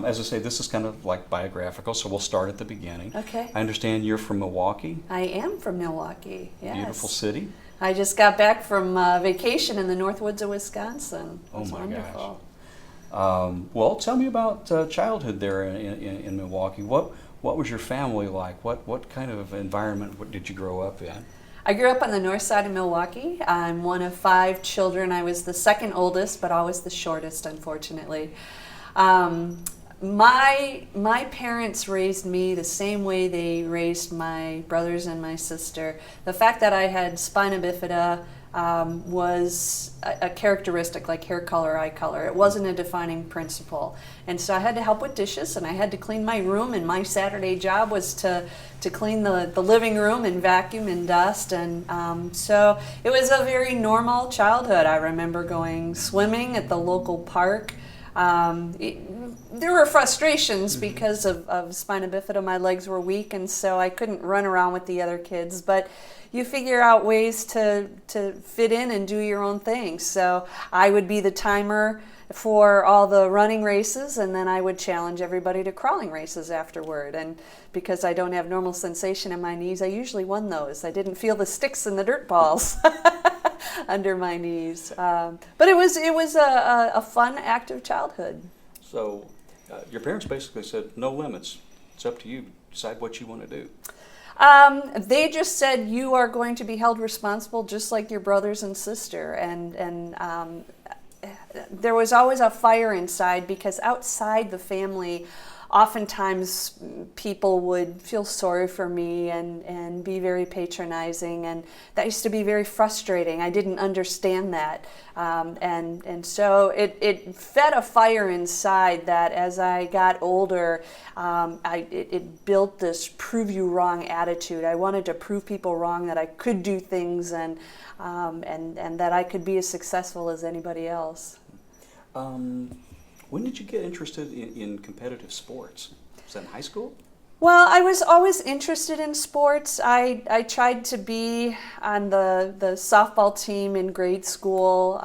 As I say, this is kind of like biographical, so we'll start at the beginning. Okay. I understand you're from Milwaukee. I am from Milwaukee, yes. Beautiful city. I just got back from vacation in the North Woods of Wisconsin. It Oh was my wonderful. gosh. Well, tell me about childhood there in Milwaukee. What was your family like? What kind of environment did you grow up in? I grew up on the north side of Milwaukee. I'm one of 5 children. I was the second oldest, but always the shortest, unfortunately. My parents raised me the same way they raised my brothers and my sister. The fact that I had spina bifida was a characteristic, like hair color, eye color. It wasn't a defining principle. And so I had to help with dishes, and I had to clean my room, and my Saturday job was to clean the living room and vacuum and dust. And so it was a very normal childhood. I remember going swimming at the local park. There were frustrations because of spina bifida. My legs were weak, and so I couldn't run around with the other kids. But you figure out ways to fit in and do your own thing. So I would be the timer for all the running races, and then I would challenge everybody to crawling races afterward. And because I don't have normal sensation in my knees, I usually won those. I didn't feel the sticks and the dirt balls under my knees. But it was a fun, active childhood. So your parents basically said, no limits. It's up to you. Decide what you want to do. They just said, you are going to be held responsible just like your brothers and sister. And there was always a fire inside, because outside the family, oftentimes people would feel sorry for me and be very patronizing, and that used to be very frustrating. I didn't understand that. And so it fed a fire inside that as I got older, it built this prove you wrong attitude. I wanted to prove people wrong, that I could do things and that I could be as successful as anybody else. When did you get interested in competitive sports? Was that in high school? Well, I was always interested in sports. I tried to be on the softball team in grade school.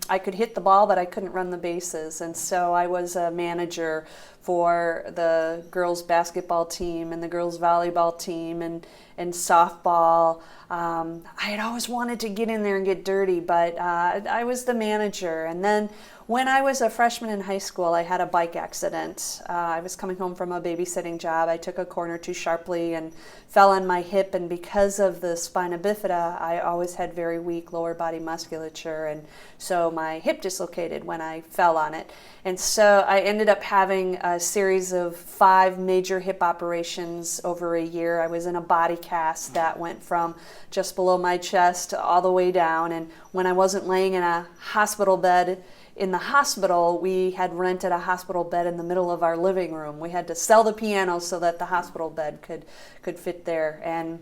I could hit the ball, but I couldn't run the bases. And so I was a manager for the girls basketball team and the girls volleyball team and softball. I had always wanted to get in there and get dirty, but I was the manager. And then when I was a freshman in high school, I had a bike accident. I was coming home from a babysitting job. I took a corner too sharply and fell on my hip, and because of the spina bifida, I always had very weak lower body musculature, and so my hip dislocated when I fell on it. And so I ended up having a series of 5 major hip operations over a year. I was in a body cast that went from just below my chest all the way down, and when I wasn't laying in a hospital bed in the hospital, we had rented a hospital bed in the middle of our living room. We had to sell the piano so that the hospital bed could fit there. And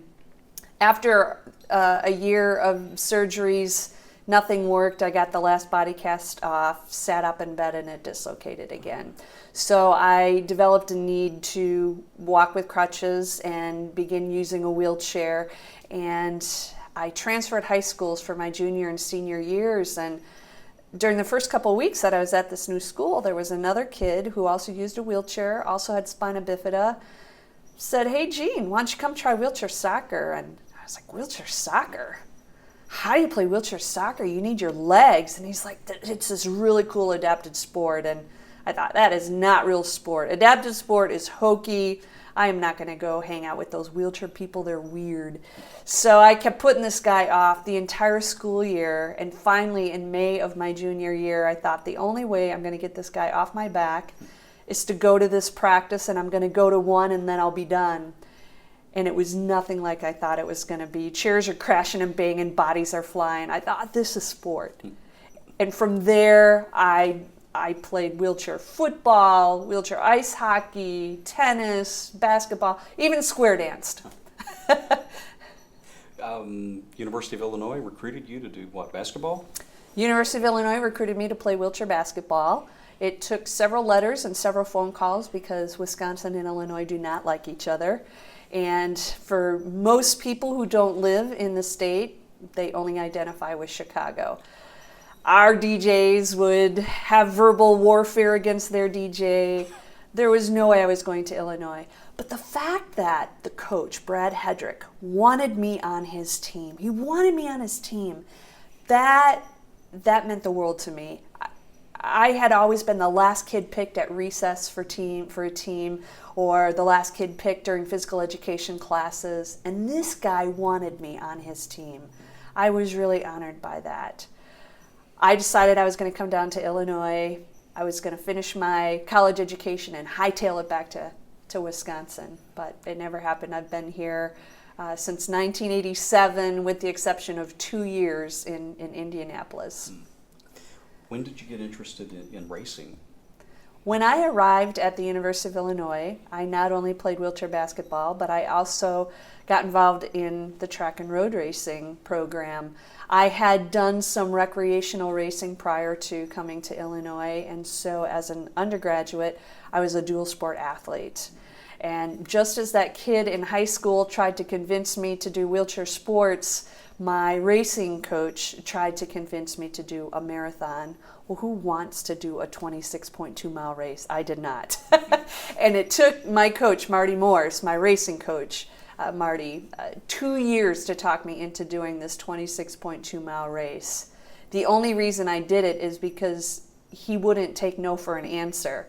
after a year of surgeries, nothing worked. I got the last body cast off, sat up in bed, and it dislocated again. So I developed a need to walk with crutches and begin using a wheelchair. And I transferred high schools for my junior and senior years, and during the first couple of weeks that I was at this new school, there was another kid who also used a wheelchair, also had spina bifida, said, "Hey, Jean, why don't you come try wheelchair soccer?" And I was like, "Wheelchair soccer? How do you play wheelchair soccer? You need your legs." And he's like, "It's this really cool adapted sport." And I thought, that is not real sport. Adapted sport is hokey. I am not going to go hang out with those wheelchair people. They're weird. So I kept putting this guy off the entire school year. And finally, in May of my junior year, I thought the only way I'm going to get this guy off my back is to go to this practice, and I'm going to go to one, and then I'll be done. And it was nothing like I thought it was going to be. Chairs are crashing and banging, bodies are flying. I thought, this is sport. And from there, I played wheelchair football, wheelchair ice hockey, tennis, basketball, even square danced. University of Illinois recruited you to do what, basketball? University of Illinois recruited me to play wheelchair basketball. It took several letters and several phone calls because Wisconsin and Illinois do not like each other. And for most people who don't live in the state, they only identify with Chicago. Our DJs would have verbal warfare against their DJ. There was no way I was going to Illinois. But the fact that the coach, Brad Hedrick, wanted me on his team, he wanted me on his team, that meant the world to me. I had always been the last kid picked at recess for a team, or the last kid picked during physical education classes, and this guy wanted me on his team. I was really honored by that. I decided I was going to come down to Illinois. I was going to finish my college education and hightail it back to Wisconsin, but it never happened. I've been here since 1987, with the exception of 2 years in Indianapolis. When did you get interested in racing? When I arrived at the University of Illinois, I not only played wheelchair basketball, but I also got involved in the track and road racing program. I had done some recreational racing prior to coming to Illinois, and so as an undergraduate, I was a dual sport athlete. And just as that kid in high school tried to convince me to do wheelchair sports, my racing coach tried to convince me to do a marathon. Well, who wants to do a 26.2 mile race? I did not. And it took my coach, Marty Morse, my racing coach, Marty, 2 years to talk me into doing this 26.2 mile race. The only reason I did it is because he wouldn't take no for an answer.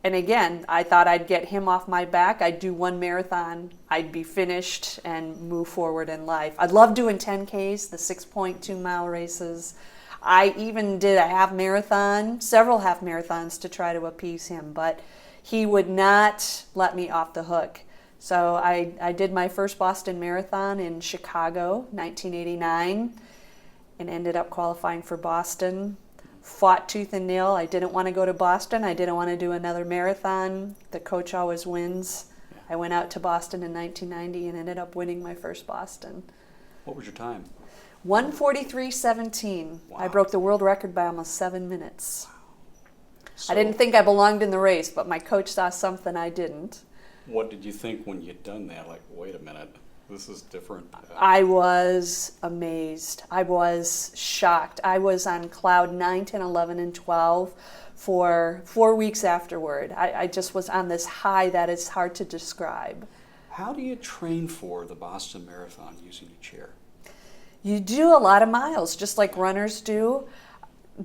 And again, I thought I'd get him off my back. I'd do one marathon, I'd be finished and move forward in life. I love doing 10Ks, the 6.2 mile races. I even did a half marathon, several half marathons to try to appease him, but he would not let me off the hook. So I did my first Boston Marathon in Chicago, 1989, and ended up qualifying for Boston. Fought tooth and nail. I didn't want to go to Boston. I didn't want to do another marathon. The coach always wins. I went out to Boston in 1990 and ended up winning my first Boston. What was your time? 1:43.17. Wow. I broke the world record by almost 7 minutes. So, I didn't think I belonged in the race, but my coach saw something I didn't. what did you think when you'd done that? Like, wait a minute, this is different. I was amazed. I was shocked. I was on cloud 9, 10, 11, and 12 for 4 weeks afterward. I just was on this high that is hard to describe. How do you train for the Boston Marathon using a chair? You do a lot of miles, just like runners do.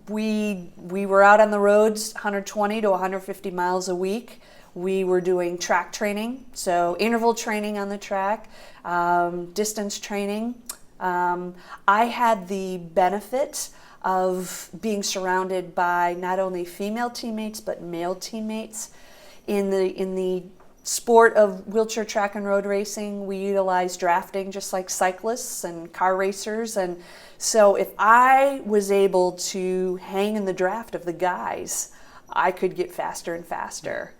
We were out on the roads 120 to 150 miles a week. We were doing track training, so interval training on the track, distance training. I had the benefit of being surrounded by not only female teammates but male teammates. In the sport of wheelchair track and road racing, we utilize drafting just like cyclists and car racers, and so if I was able to hang in the draft of the guys, I could get faster and faster.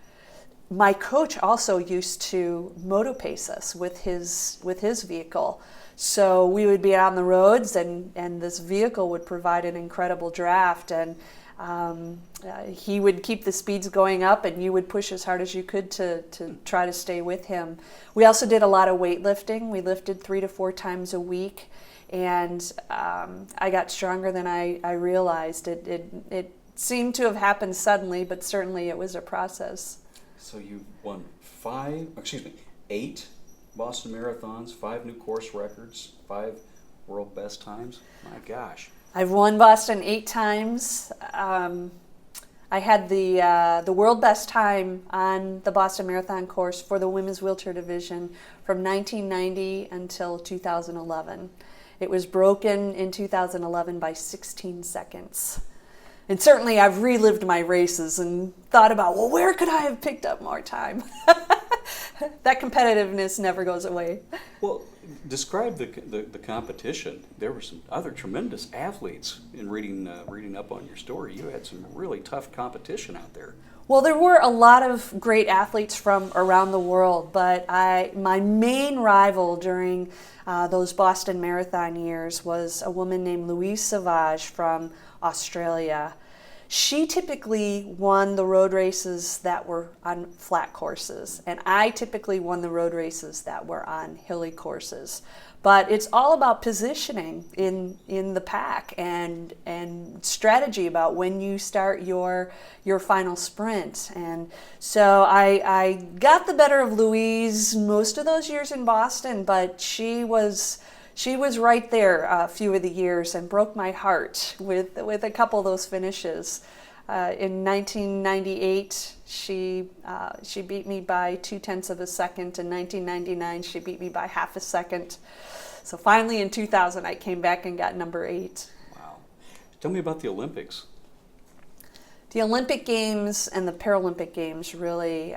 My coach also used to moto-pace us with his vehicle. So we would be on the roads, and this vehicle would provide an incredible draft, and he would keep the speeds going up, and you would push as hard as you could to try to stay with him. We also did a lot of weightlifting. We lifted 3 to 4 times a week, and I got stronger than I realized. It seemed to have happened suddenly, but certainly it was a process. So you won 8 Boston Marathons, 5 new course records, 5 world best times. My gosh. I've won Boston 8 times. I had the world best time on the Boston Marathon course for the women's wheelchair division from 1990 until 2011. It was broken in 2011 by 16 seconds. And certainly I've relived my races and thought about, well, where could I have picked up more time? That competitiveness never goes away. Well, describe the competition. There were some other tremendous athletes in reading up on your story. You had some really tough competition out there. Well, there were a lot of great athletes from around the world, but my main rival during those Boston Marathon years was a woman named Louise Savage from Australia. she typically won the road races that were on flat courses, and I typically won the road races that were on hilly courses. But it's all about positioning in the pack and strategy about when you start your final sprint. And so I got the better of Louise most of those years in Boston, but she was right there a few of the years and broke my heart with a couple of those finishes. In 1998, she beat me by 0.2 of a second. In 1999, she beat me by half a second. So finally, in 2000, I came back and got number 8. Wow. Tell me about the Olympics. The Olympic Games and the Paralympic Games really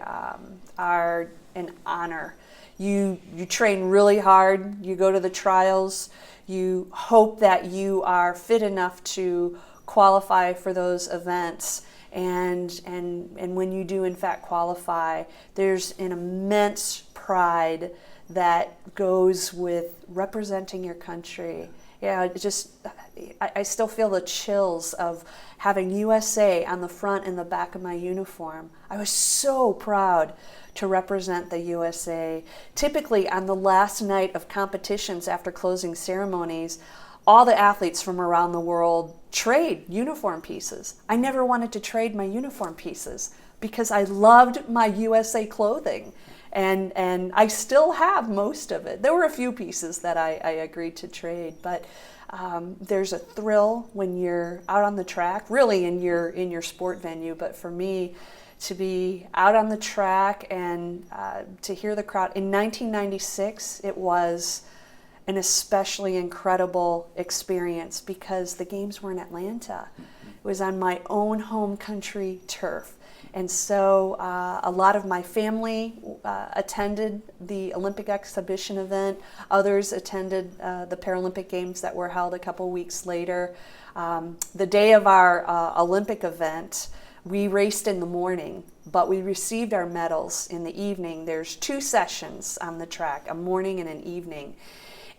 are an honor. You train really hard. You go to the trials. You hope that you are fit enough to qualify for those events. And when you do in fact qualify, there's an immense pride that goes with representing your country. Yeah, it just, I still feel the chills of having USA on the front and the back of my uniform. I was so proud to represent the USA. Typically on the last night of competitions after closing ceremonies, all the athletes from around the world trade uniform pieces. I never wanted to trade my uniform pieces because I loved my USA clothing. And I still have most of it. There were a few pieces that I agreed to trade, but there's a thrill when you're out on the track, really in your sport venue. But for me, to be out on the track and to hear the crowd. In 1996, it was an especially incredible experience because the games were in Atlanta. It was on my own home country turf. And so a lot of my family attended the Olympic exhibition event. Others attended the Paralympic Games that were held a couple weeks later. The day of our Olympic event, we raced in the morning, but we received our medals in the evening. There's 2 sessions on the track, a morning and an evening.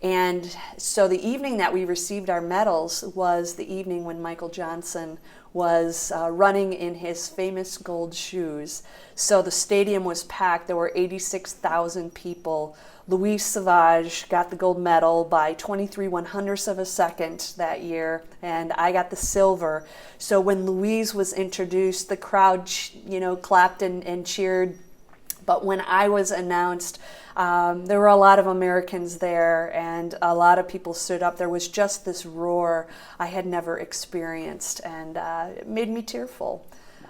And so the evening that we received our medals was the evening when Michael Johnson was running in his famous gold shoes. So the stadium was packed. There were 86,000 people. Louise Sauvage got the gold medal by 23/100ths of a second that year, and I got the silver. So when Louise was introduced, the crowd, clapped and cheered. But when I was announced, there were a lot of Americans there, and a lot of people stood up. There was just this roar I had never experienced, and it made me tearful.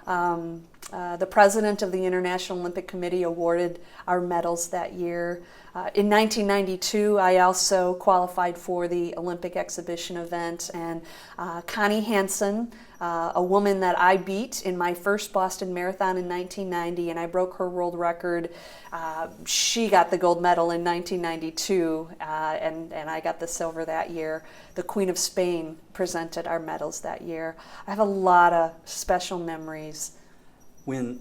The president of the International Olympic Committee awarded our medals that year. In 1992, I also qualified for the Olympic exhibition event, and Connie Hansen, a woman that I beat in my first Boston Marathon in 1990, and I broke her world record. She got the gold medal in 1992, and I got the silver that year. The Queen of Spain presented our medals that year. I have a lot of special memories. When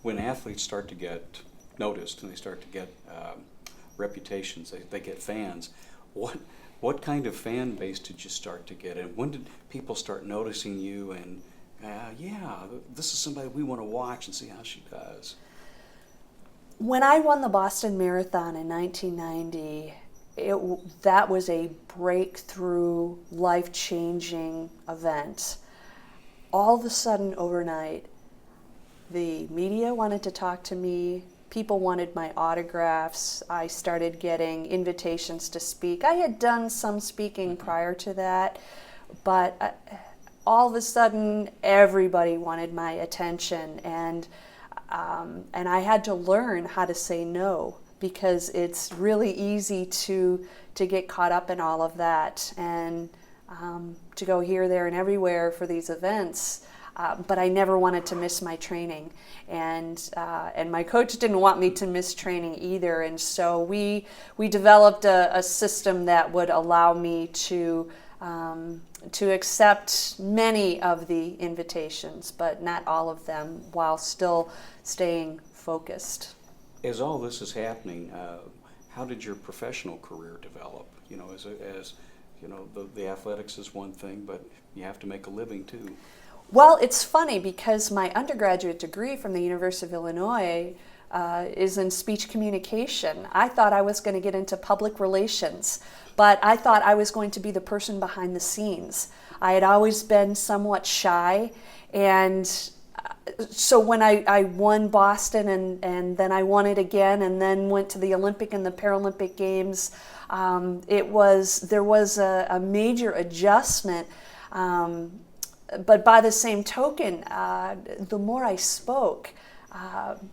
athletes start to get noticed and they start to get reputations, they get fans, what kind of fan base did you start to get, and when did people start noticing you and this is somebody we want to watch and see how she does? When I won the Boston Marathon in 1990, that was a breakthrough, life-changing event. All of a sudden, overnight, the media wanted to talk to me. People wanted my autographs. I started getting invitations to speak. I had done some speaking prior to that, but all of a sudden, everybody wanted my attention, and I had to learn how to say no, because it's really easy to get caught up in all of that and to go here, there, and everywhere for these events. But I never wanted to miss my training, and my coach didn't want me to miss training either. And so we developed a system that would allow me to accept many of the invitations, but not all of them, while still staying focused. As all this is happening, how did your professional career develop? The athletics is one thing, but you have to make a living too. Well, it's funny because my undergraduate degree from the University of Illinois is in speech communication. I thought I was going to get into public relations, but I thought I was going to be the person behind the scenes. I had always been somewhat shy, and so when I won Boston and then I won it again and then went to the Olympic and the Paralympic Games, there was a major adjustment. But by the same token, the more I spoke,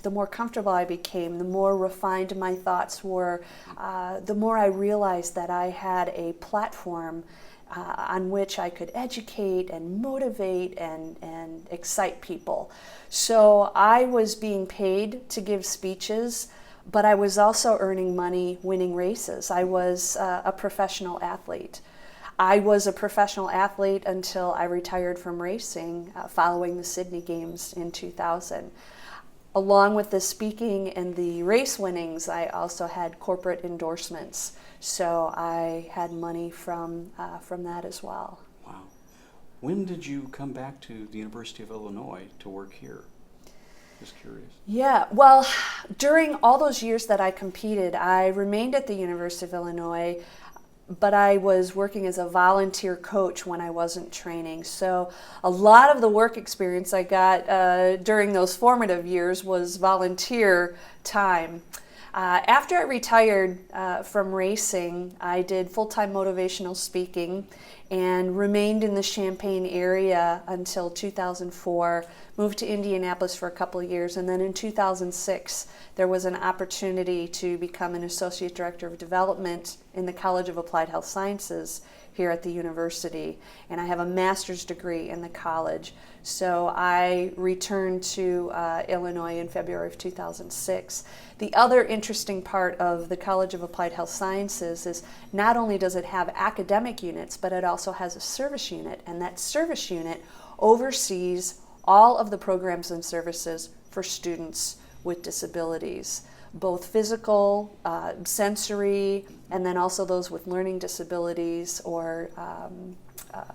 the more comfortable I became, the more refined my thoughts were, the more I realized that I had a platform on which I could educate and motivate and excite people. So I was being paid to give speeches, but I was also earning money winning races. I was a professional athlete. I was a professional athlete until I retired from racing following the Sydney Games in 2000. Along with the speaking and the race winnings, I also had corporate endorsements. So I had money from that as well. Wow. When did you come back to the University of Illinois to work here? Just curious. Yeah, well, during all those years that I competed, I remained at the University of Illinois, but I was working as a volunteer coach when I wasn't training. So a lot of the work experience I got during those formative years was volunteer time. After I retired from racing, I did full-time motivational speaking and remained in the Champaign area until 2004, moved to Indianapolis for a couple of years, and then in 2006 there was an opportunity to become an Associate Director of Development in the College of Applied Health Sciences here at the university, and I have a master's degree in the college. So I returned to Illinois in February of 2006. The other interesting part of the College of Applied Health Sciences is not only does it have academic units, but it also has a service unit, and that service unit oversees all of the programs and services for students with disabilities, both physical, sensory, and then also those with learning disabilities or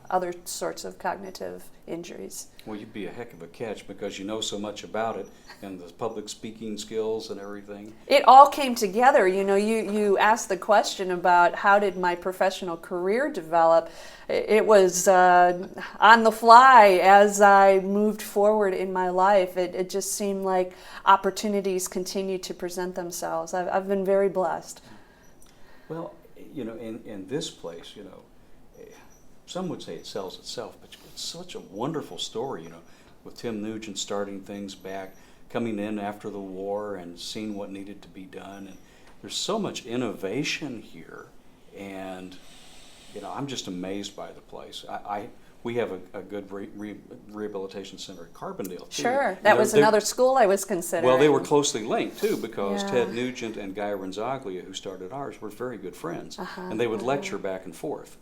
other sorts of cognitive injuries. Well, you'd be a heck of a catch because you know so much about it and the public speaking skills and everything. It all came together. You know, you asked the question about how did my professional career develop. It was on the fly as I moved forward in my life. It just seemed like opportunities continued to present themselves. I've been very blessed. Well, you know, in this place, you know, some would say it sells itself, but it's such a wonderful story, you know, with Tim Nugent starting things back, coming in after the war and seeing what needed to be done. And there's so much innovation here, and you know, I'm just amazed by the place. We have a good rehabilitation center at Carbondale too. Sure, that was another school I was considering. Well, they were closely linked too because Yeah. Ted Nugent and Guy Renzaglia, who started ours, were very good friends, and they would lecture back and forth.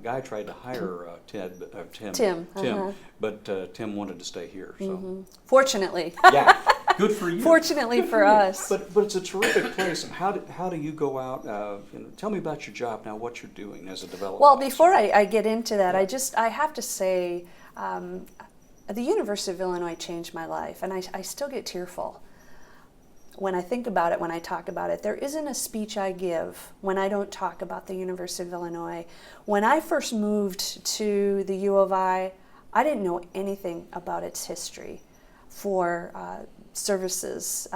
Guy tried to hire Tim, but Tim wanted to stay here. So Fortunately. yeah, good for you. Fortunately for us. But it's a terrific place. How do you go out? You know, tell me about your job now. What you're doing as a development Well, officer. before I get into that, I have to say, the University of Illinois changed my life, and I still get tearful when I think about it, when I talk about it. There isn't a speech I give when I don't talk about the University of Illinois. When I first moved to the U of I didn't know anything about its history for services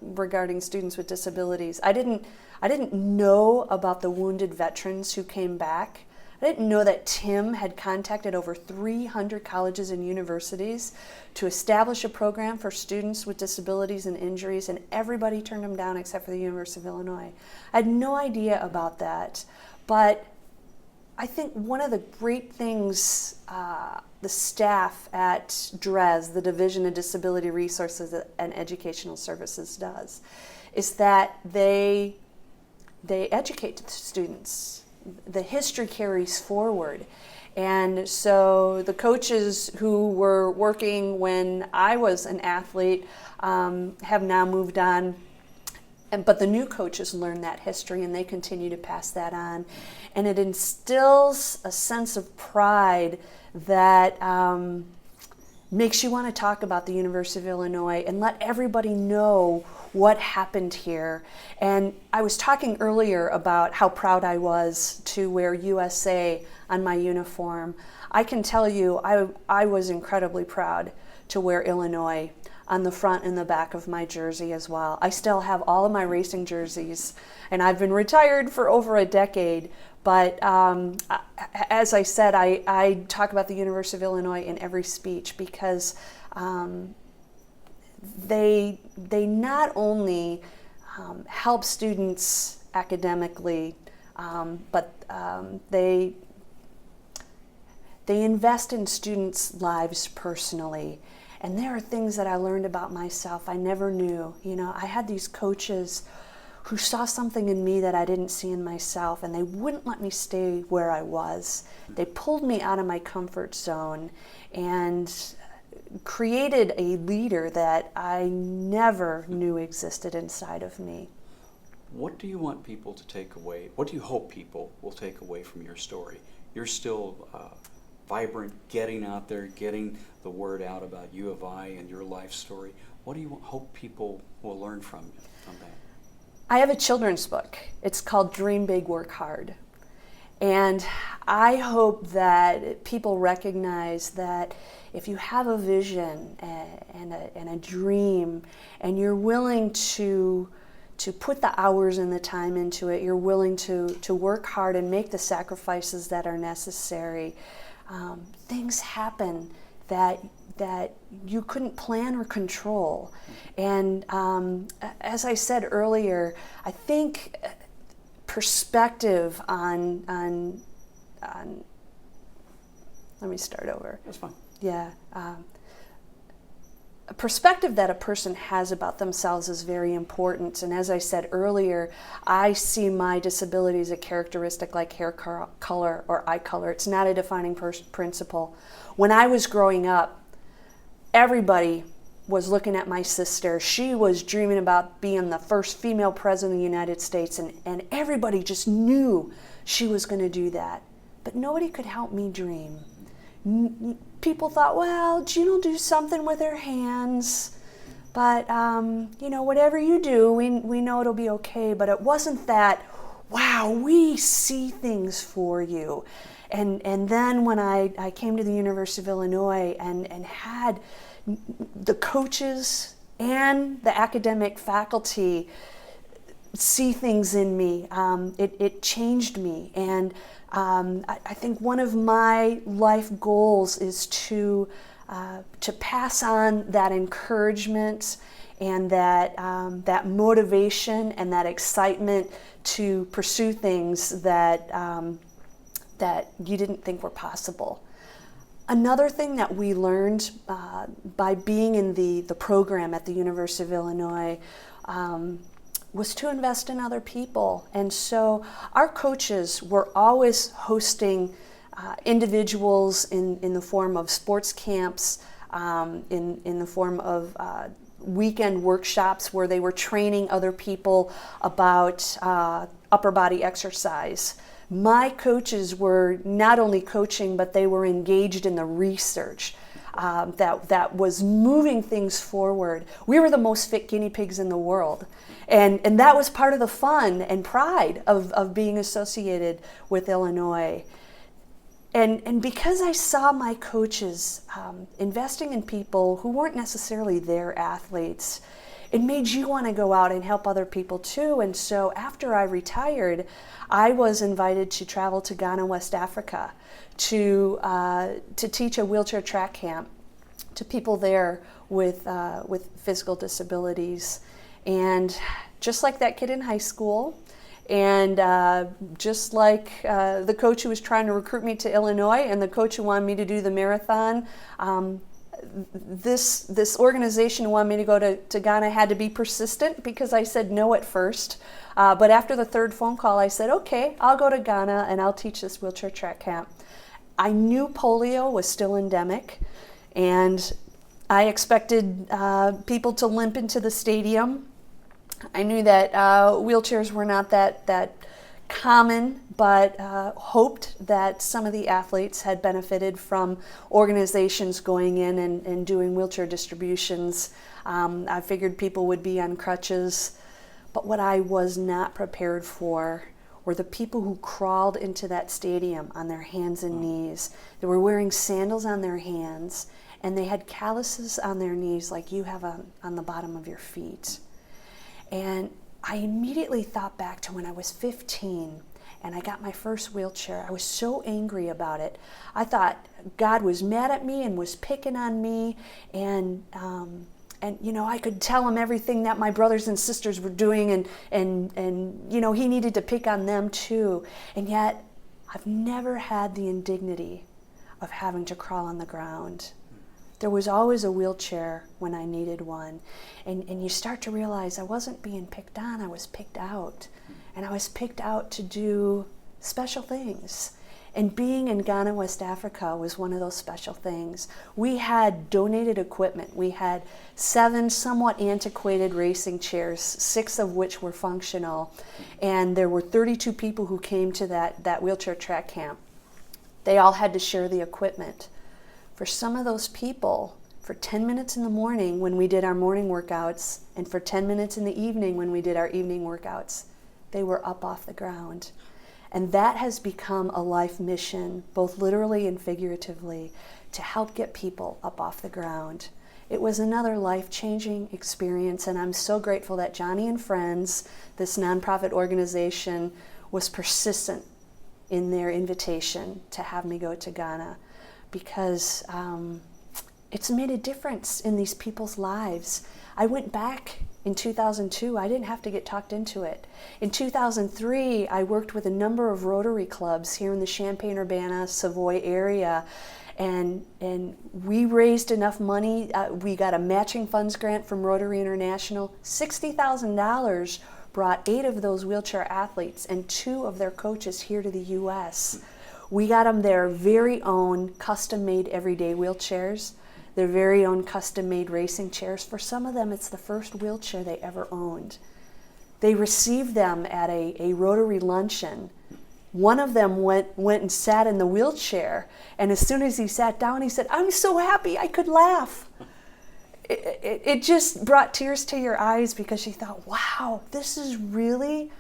regarding students with disabilities. I didn't know about the wounded veterans who came back. I didn't know that Tim had contacted over 300 colleges and universities to establish a program for students with disabilities and injuries, and everybody turned them down except for the University of Illinois. I had no idea about that, but I think one of the great things the staff at DRES, the Division of Disability Resources and Educational Services, does is that they educate the students. The history carries forward. And so the coaches who were working when I was an athlete have now moved on. But the new coaches learn that history and they continue to pass that on. And it instills a sense of pride that makes you want to talk about the University of Illinois and let everybody know what happened here. And I was talking earlier about how proud I was to wear USA on my uniform. I can tell you I was incredibly proud to wear Illinois on the front and the back of my jersey as well. I still have all of my racing jerseys, and I've been retired for over a decade. But as I said, I talk about the University of Illinois in every speech because they not only help students academically, but they invest in students' lives personally. And there are things that I learned about myself I never knew. You know, I had these coaches who saw something in me that I didn't see in myself, and they wouldn't let me stay where I was. They pulled me out of my comfort zone and created a leader that I never knew existed inside of me. What do you want people to take away? What do you hope people will take away from your story? You're still vibrant, getting out there, getting the word out about U of I and your life story. What do you hope people will learn from that? I have a children's book. It's called Dream Big, Work Hard. And I hope that people recognize that if you have a vision and a dream, and you're willing to put the hours and the time into it, you're willing to work hard and make the sacrifices that are necessary, things happen that you couldn't plan or control. And as I said earlier, I think perspective on let me start over. That's fine. Yeah. A perspective that a person has about themselves is very important. And as I said earlier, I see my disability as a characteristic like hair color or eye color. It's not a defining principle. When I was growing up, everybody was looking at my sister. She was dreaming about being the first female president of the United States, and everybody just knew she was going to do that. But nobody could help me dream. People thought, well, Jean will do something with her hands, but whatever you do, we know it'll be okay. But it wasn't that, wow, we see things for you. And then when I came to the University of Illinois and had the coaches and the academic faculty see things in me, it changed me. And I think one of my life goals is to pass on that encouragement and that motivation and that excitement to pursue things that you didn't think were possible. Another thing that we learned by being in the program at the University of Illinois was to invest in other people. And so our coaches were always hosting individuals in the form of sports camps, in the form of weekend workshops where they were training other people about upper body exercise. My coaches were not only coaching, but they were engaged in the research that was moving things forward. We were the most fit guinea pigs in the world. And that was part of the fun and pride of being associated with Illinois. And because I saw my coaches investing in people who weren't necessarily their athletes, it made you want to go out and help other people too. And so after I retired, I was invited to travel to Ghana, West Africa, to teach a wheelchair track camp to people there with physical disabilities. And just like that kid in high school, and just like the coach who was trying to recruit me to Illinois and the coach who wanted me to do the marathon, this organization who wanted me to go to Ghana had to be persistent because I said no at first. But after the third phone call, I said, okay, I'll go to Ghana and I'll teach this wheelchair track camp. I knew polio was still endemic, and I expected people to limp into the stadium. I knew that wheelchairs were not that common, but hoped that some of the athletes had benefited from organizations going in and doing wheelchair distributions. I figured people would be on crutches, but what I was not prepared for were the people who crawled into that stadium on their hands and knees. They were wearing sandals on their hands, and they had calluses on their knees like you have on the bottom of your feet. And I immediately thought back to when I was 15 and I got my first wheelchair. I was so angry about it. I thought God was mad at me and was picking on me, and you know, I could tell him everything that my brothers and sisters were doing, and you know, he needed to pick on them too. And yet I've never had the indignity of having to crawl on the ground. There was always a wheelchair when I needed one. And you start to realize I wasn't being picked on, I was picked out. And I was picked out to do special things. And being in Ghana, West Africa was one of those special things. We had donated equipment. We had 7 somewhat antiquated racing chairs, 6 of which were functional. And there were 32 people who came to that wheelchair track camp. They all had to share the equipment. For some of those people, for 10 minutes in the morning when we did our morning workouts, and for 10 minutes in the evening when we did our evening workouts, they were up off the ground. And that has become a life mission, both literally and figuratively, to help get people up off the ground. It was another life-changing experience, and I'm so grateful that Johnny and Friends, this nonprofit organization, was persistent in their invitation to have me go to Ghana, because it's made a difference in these people's lives. I went back in 2002. I didn't have to get talked into it. In 2003, I worked with a number of Rotary clubs here in the Champaign, Urbana, Savoy area, and we raised enough money. We got a matching funds grant from Rotary International. $60,000 brought 8 of those wheelchair athletes and 2 of their coaches here to the U.S. We got them their very own custom-made everyday wheelchairs, their very own custom-made racing chairs. For some of them, it's the first wheelchair they ever owned. They received them at a Rotary luncheon. One of them went and sat in the wheelchair, and as soon as he sat down, he said, "I'm so happy I could laugh." It just brought tears to your eyes, because she thought, wow, this has really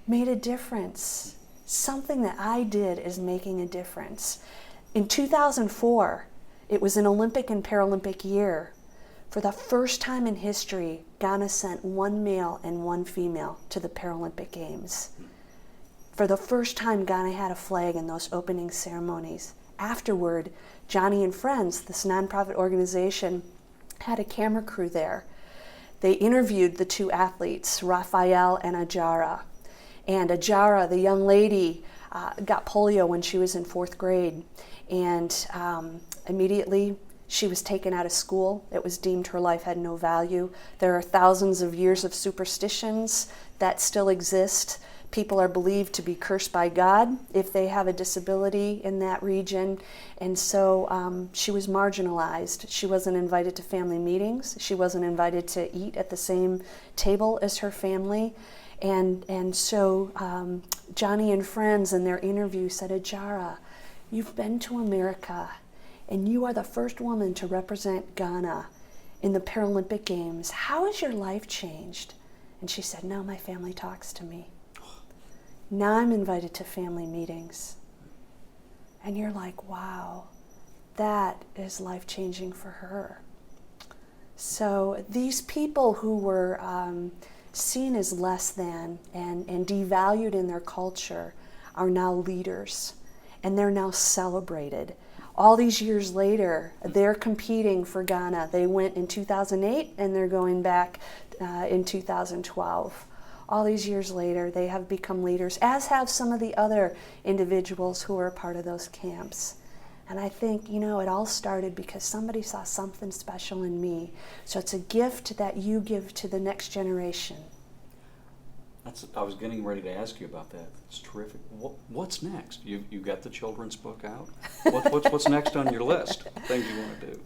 made a difference. Something that I did is making a difference. In 2004, it was an Olympic and Paralympic year. For the first time in history, Ghana sent 1 male and 1 female to the Paralympic Games. For the first time, Ghana had a flag in those opening ceremonies. Afterward, Johnny and Friends, this nonprofit organization, had a camera crew there. They interviewed the 2 athletes, Raphael and Ajara. And Ajara, the young lady, got polio when she was in 4th grade. And immediately she was taken out of school. It was deemed her life had no value. There are thousands of years of superstitions that still exist. People are believed to be cursed by God if they have a disability in that region. And so she was marginalized. She wasn't invited to family meetings. She wasn't invited to eat at the same table as her family. And so Johnny and Friends in their interview said, "Ajara, you've been to America, and you are the first woman to represent Ghana in the Paralympic Games. How has your life changed?" And she said, "Now my family talks to me. Now I'm invited to family meetings." And you're like, wow, that is life-changing for her. So these people who were seen as less than and devalued in their culture are now leaders, and they're now celebrated. All these years later, they're competing for Ghana. They went in 2008, and they're going back in 2012. All these years later, they have become leaders, as have some of the other individuals who were a part of those camps. And I think, you know, it all started because somebody saw something special in me. So it's a gift that you give to the next generation. I was getting ready to ask you about that. It's terrific. What's next? You got the children's book out? What's next on your list? Things you want to do?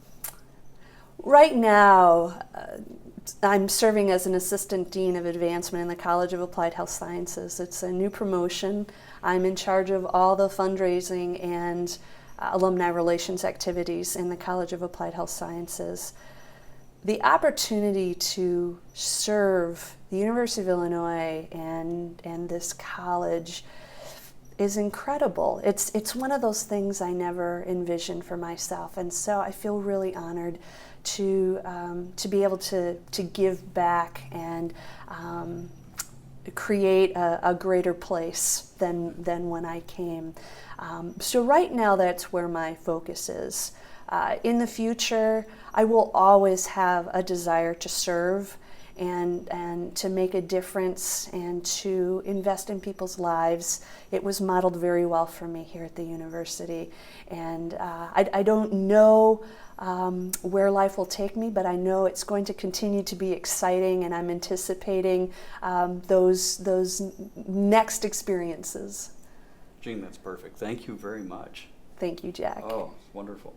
Right now, I'm serving as an Assistant Dean of Advancement in the College of Applied Health Sciences. It's a new promotion. I'm in charge of all the fundraising and alumni relations activities in the College of Applied Health Sciences. The opportunity to serve the University of Illinois and this college is incredible. It's one of those things I never envisioned for myself, and so I feel really honored to be able to give back and create a greater place than when I came. So right now, that's where my focus is. In the future, I will always have a desire to serve and to make a difference and to invest in people's lives. It was modeled very well for me here at the university. And I don't know where life will take me, but I know it's going to continue to be exciting, and I'm anticipating those next experiences. Jean, that's perfect. Thank you very much. Thank you, Jack. Oh, wonderful.